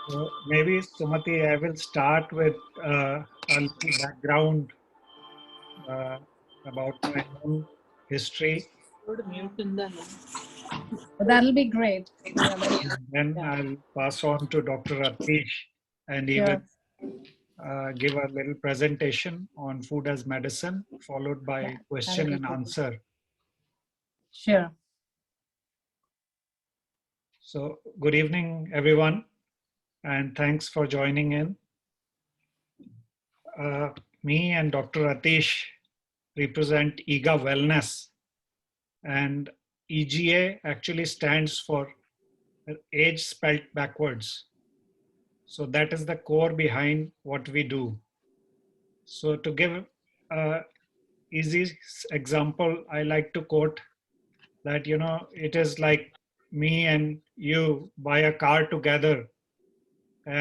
So maybe Sumati, I will start with a little background uh, about my own history. Mute ఉందన్న. That'll be great. Yeah, that's, Then yeah, I'll pass on to Dr. Atish, and he will sure. give a little presentation on food as medicine, followed Yeah, by that'll question be and good. answer. Sure. So good evening, everyone, and thanks for joining in. Uh, Me and Dr. Atish represent EGA Wellness, and EGA actually stands for age spelt backwards. So that is the core behind what we do. So to give a easy example, I like to quote that, it is like me and you buy a car together,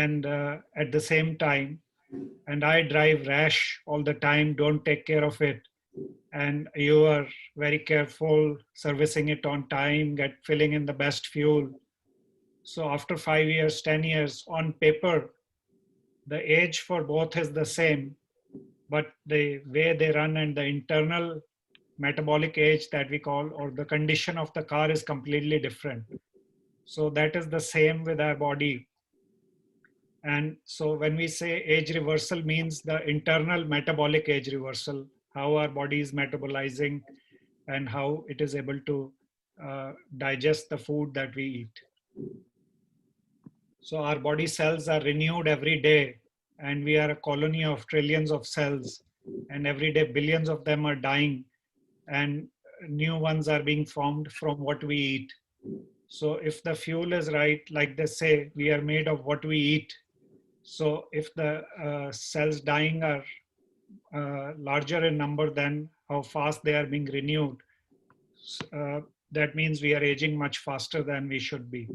and at the same time, and I drive rash all the time, don't take care of it, and you are very careful servicing it on time, get filling in the best fuel. So after 5 years, 10 years, on paper, the age for both is the same, but the way they run and the internal metabolic age that we call, or the condition of the car, is completely different. So that is the same with our body. And so when we say age reversal, means the internal metabolic age reversal, how our body is metabolizing and how it is able to digest the food that we eat. So our body cells are renewed every day, and we are a colony of trillions of cells, and every day billions of them are dying, and new ones are being formed from what we eat. So if the fuel is right, like they say, we are made of what we eat. So if the cells dying are larger in number than how fast they are being renewed, uh, that means we are aging much faster than we should be,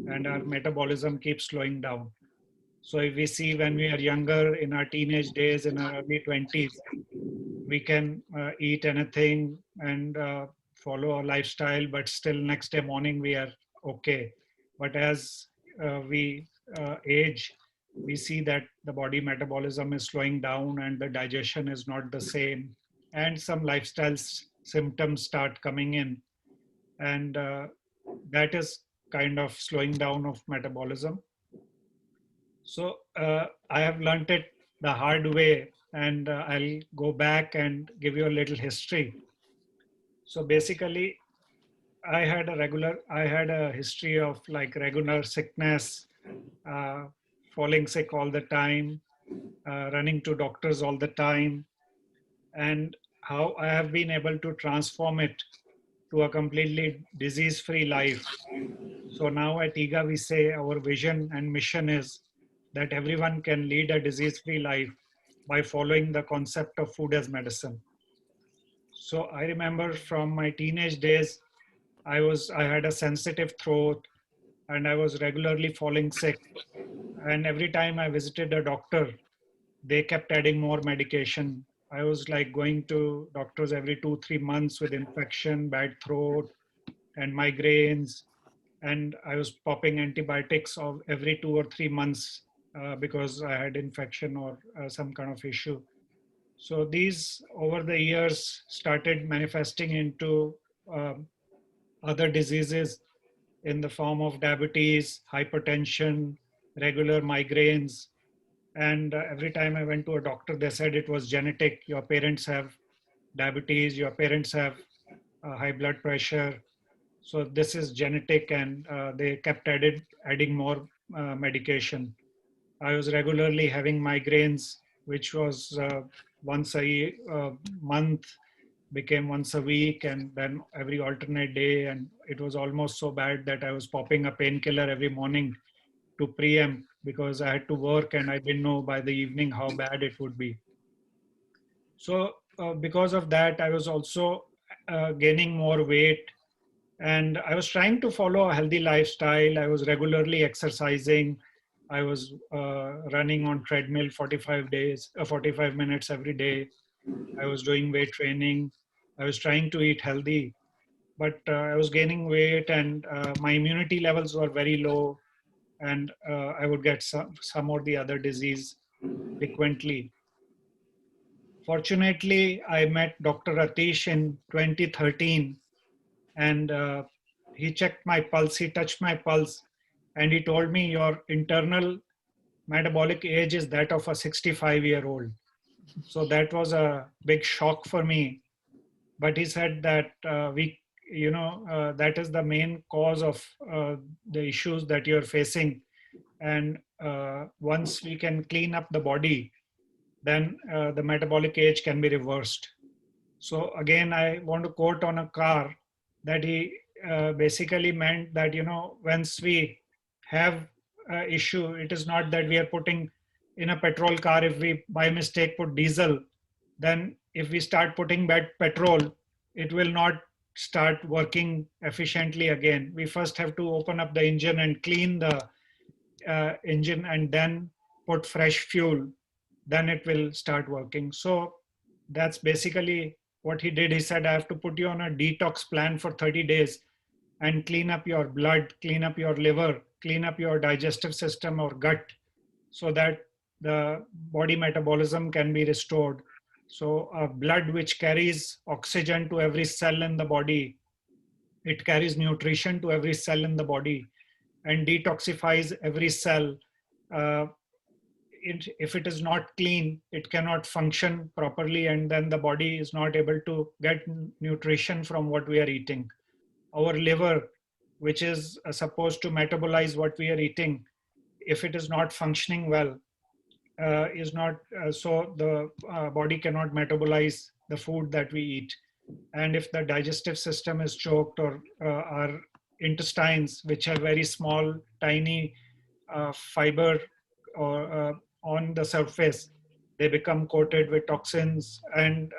and our metabolism keeps slowing down. So if we see when we are younger, in our teenage days, in our early 20s, we can eat anything and follow a lifestyle, but still next day morning we are okay. But as we age, we see that the body metabolism is slowing down and the digestion is not the same, and some lifestyle symptoms start coming in, and that is kind of slowing down of metabolism. So I have learnt it the hard way, and I'll go back and give you a little history. So basically, I had a history of like regular sickness, uh, falling sick all the time, running to doctors all the time, and how I have been able to transform it to a completely disease-free life. So now at EGA, we say our vision and mission is that everyone can lead a disease-free life by following the concept of food as medicine. So I remember from my teenage days, I had a sensitive throat, and I was regularly falling sick. And every time I visited a doctor, they kept adding more medication. I was like going to doctors every 2, 3 months with infection, bad throat, and migraines, and I was popping antibiotics of every 2 or 3 months because I had infection or some kind of issue. So these over the years started manifesting into um, other diseases in the form of diabetes, hypertension, regular migraines. And every time I went to a doctor, they said it was genetic. Your parents have diabetes, your parents have high blood pressure, so this is genetic, and they kept adding more medication. I was regularly having migraines, which was once a month, became once a week, and then every alternate day. And it was almost so bad that I was popping a painkiller every morning to preempt, because I had to work and I didn't know by the evening how bad it would be. So because of that, I was also gaining more weight, and I was trying to follow a healthy lifestyle. I was regularly exercising. I was running on treadmill 45 minutes every day. I was doing weight training. I was trying to eat healthy, but I was gaining weight, and my immunity levels were very low. and I would get some or the other disease frequently. Fortunately, I met Dr. Atish in 2013, and he checked my pulse, he touched my pulse, and he told me your internal metabolic age is that of a 65-year-old. So that was a big shock for me. But he said that that is the main cause of the issues that you're facing. And once we can clean up the body, then the metabolic age can be reversed. So again, I want to quote on a car that he basically meant that, once we have an issue, it is not that we are putting in a petrol car, if we by mistake put diesel, then if we start putting bad petrol, it will not start working efficiently again. We first have to open up the engine and clean the engine and then put fresh fuel, then it will start working. So that's basically what he did. He said, I have to put you on a detox plan for 30 days and clean up your blood, clean up your liver, clean up your digestive system or gut, so that the body metabolism can be restored. So blood which carries oxygen to every cell in the body, it carries nutrition to every cell in the body and detoxifies every cell. Uh, if it is not clean, it cannot function properly, and then the body is not able to get nutrition from what we are eating. Our liver, which is supposed to metabolize what we are eating, if it is not functioning well, is not so the body cannot metabolize the food that we eat. And if the digestive system is choked, or our intestines, which are very small tiny fiber or on the surface, they become coated with toxins, and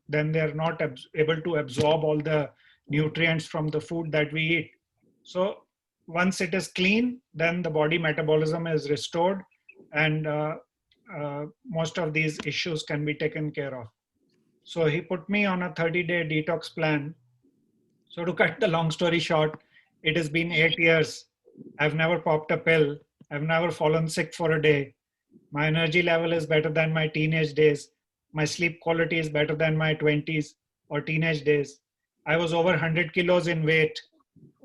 then they are not able to absorb all the nutrients from the food that we eat. So once it is clean, then the body metabolism is restored, and most of these issues can be taken care of. So he put me on a 30-day detox plan. So to cut the long story short, it has been 8 years. I've never popped a pill. I've never fallen sick for a day. My energy level is better than my teenage days. My sleep quality is better than my 20s or teenage days. I was over 100 kilos in weight,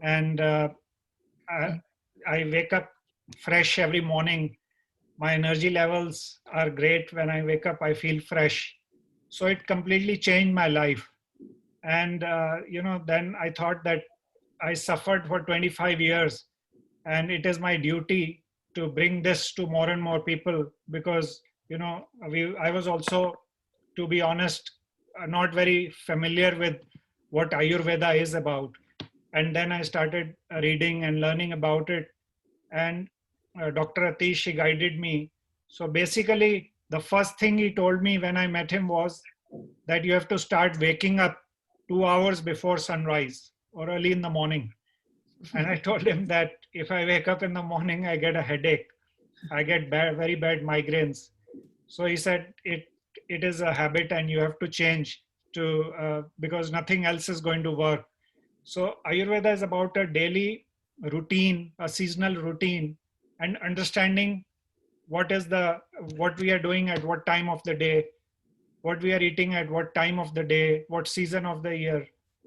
and I wake up fresh every morning. My energy levels are great. When I wake up, I feel fresh. So it completely changed my life. And, then I thought that I suffered for 25 years, and it is my duty to bring this to more and more people, because, I was also, to be honest, not very familiar with what Ayurveda is about. And then I started reading and learning about it. And Dr. Atish, he guided me. So basically, the first thing he told me when I met him was that you have to start waking up 2 hours before sunrise or early in the morning. And I told him that if I wake up in the morning, I get a headache. I get very bad migraines. So he said, it is a habit and you have to change to because nothing else is going to work. So Ayurveda is about a daily routine, a seasonal routine, and understanding what we are doing at what time of the day, what we are eating at what time of the day, what season of the year.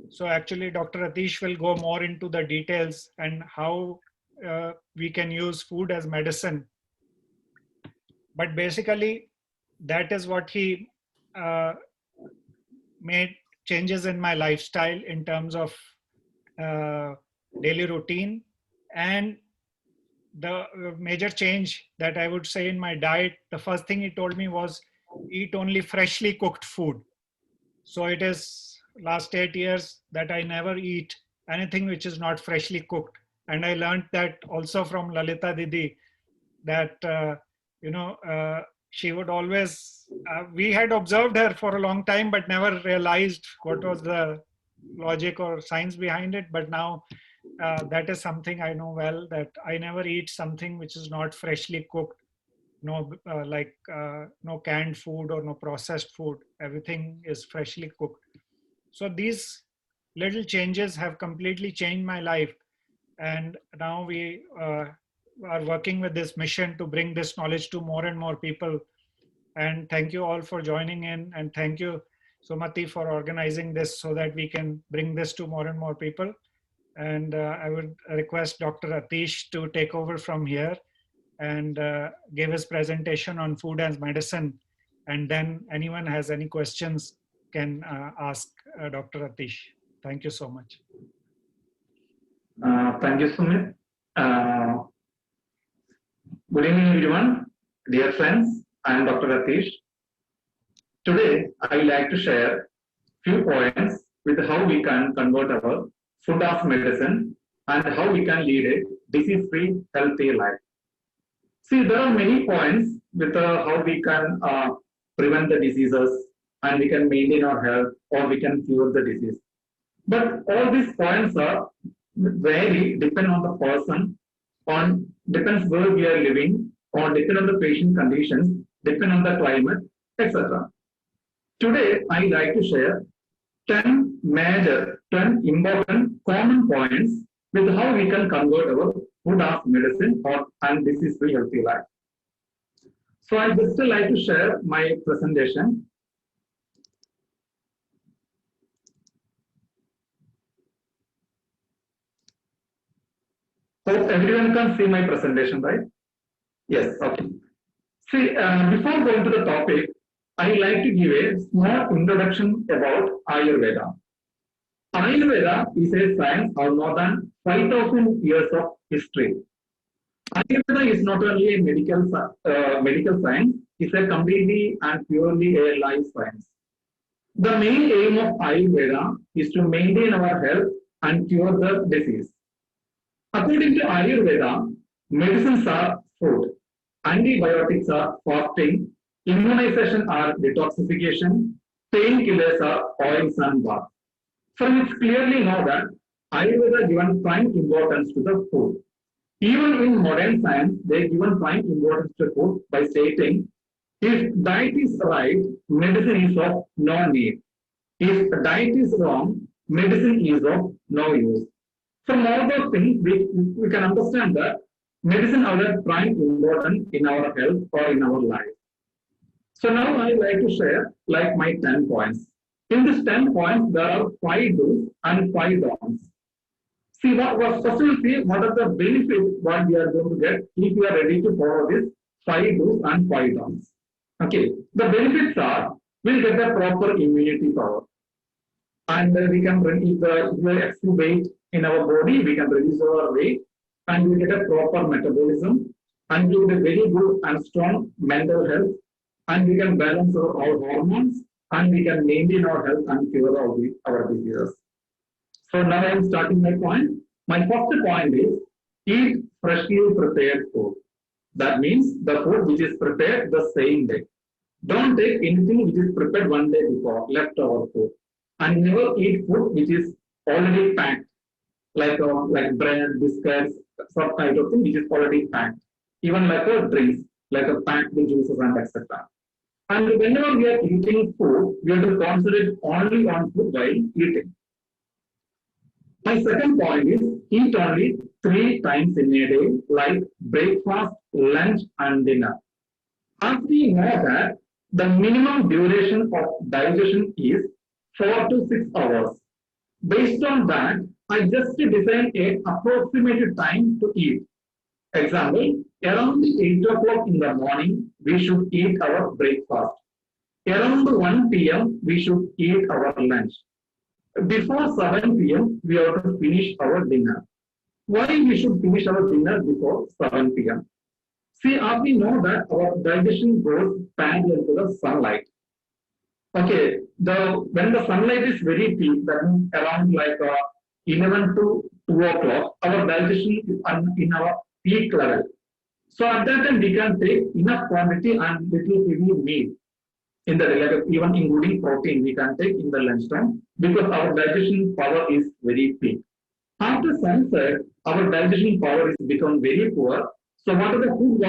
So actually, Dr. Atish will go more into the details and how we can use food as medicine. But basically, that is what he made changes in my lifestyle in terms of daily routine. And the major change that I would say in my diet, the first thing he told me was eat only freshly cooked food. So it is last 8 years that I never eat anything which is not freshly cooked. And I learned that also from Lalita Didi, that, she would always, we had observed her for a long time, but never realized what was the logic or science behind it. But now that is something I know well, that I never eat something which is not freshly cooked. No, no canned food or no processed food. Everything is freshly cooked. So these little changes have completely changed my life. And now we are working with this mission to bring this knowledge to more and more people. And thank you all for joining in, and thank you, Sumati, for organizing this so that we can bring this to more and more people. And I would request Dr. Atish to take over from here and give his presentation on food as medicine. And then anyone has any questions can ask Dr. Atish. Thank you so much. Thank you, Sumit. Good evening, everyone. Dear friends, I am Dr. Atish. Today, I would like to share few points with how we can convert our food as medicine and how we can lead a disease-free, healthy life. See, there are many points with how we can prevent the diseases and we can maintain our health or we can cure the disease. But all these points are vary, depend on the person, depends where we are living, or depend on the patient conditions, depend on the climate, etc. Today, I like to share 10 important common points with how we can convert our food as medicine and disease-free healthy life. So I just like to share my presentation. Hope everyone can see my presentation, right? Yes, okay. See, before going to the topic, I like to give a small introduction about Ayurveda. Ayurveda is a science of more than 5,000 years of history. Ayurveda is not only a medical science, it's a completely and purely a life science. The main aim of Ayurveda is to maintain our health and cure the disease. According to Ayurveda, medicines are food, antibiotics are fasting, immunization are detoxification, painkillers are oils and bath. So it's clearly know that Ayurveda given prime importance to the food. Even in modern science, they given prime importance to food by stating, if diet is right, medicine is of no need. If diet is wrong, medicine is of no use. From all those things, we can understand that medicine are prime important in our health or in our life. So now I like to share like my 10 points. In this 10 points, there are 5 do's and 5 don'ts. See, first we'll see what are the benefits what we are going to get if we are ready to follow this 5 do's and 5 don'ts. Okay, the benefits are, we'll get the proper immunity power. And we can reduce the excess weight in our body, we can reduce our weight, and we get a proper metabolism, and we get a very good and strong mental health, and we can balance our hormones, and we can maintain our health and cure our diseases. So now I am starting my point. My first point is, eat freshly prepared food. That means the food which is prepared the same day. Don't take anything which is prepared one day before, leftover food. And never eat food which is already packed, like bread, biscuits, some kind of thing which is already packed. Even like a drinks, like a packed juices and etc. And whenever we are eating food, we have to concentrate only on food while eating. My second point is, eat only 3 times in a day, like breakfast, lunch, and dinner. As we know that the minimum duration of digestion is 4 to 6 hours. Based on that, I just designed an approximate time to eat. Example, around 8 o'clock in the morning, we should eat our breakfast. Around 1 p.m., we should eat our lunch. Before 7 p.m., we have to finish our dinner. Why we should finish our dinner before 7 p.m.? See, as we know that our digestion goes parallel to the sunlight. Okay, when the sunlight is very peak, that means around like 11 to 2 o'clock, our digestion is in our peak level. So at that time, we can take enough quantity and little heavy meal in the day, like even including protein, we can take in the lunchtime because our digestion power is very peak. After sunset, our digestion power is become very poor. So what are the food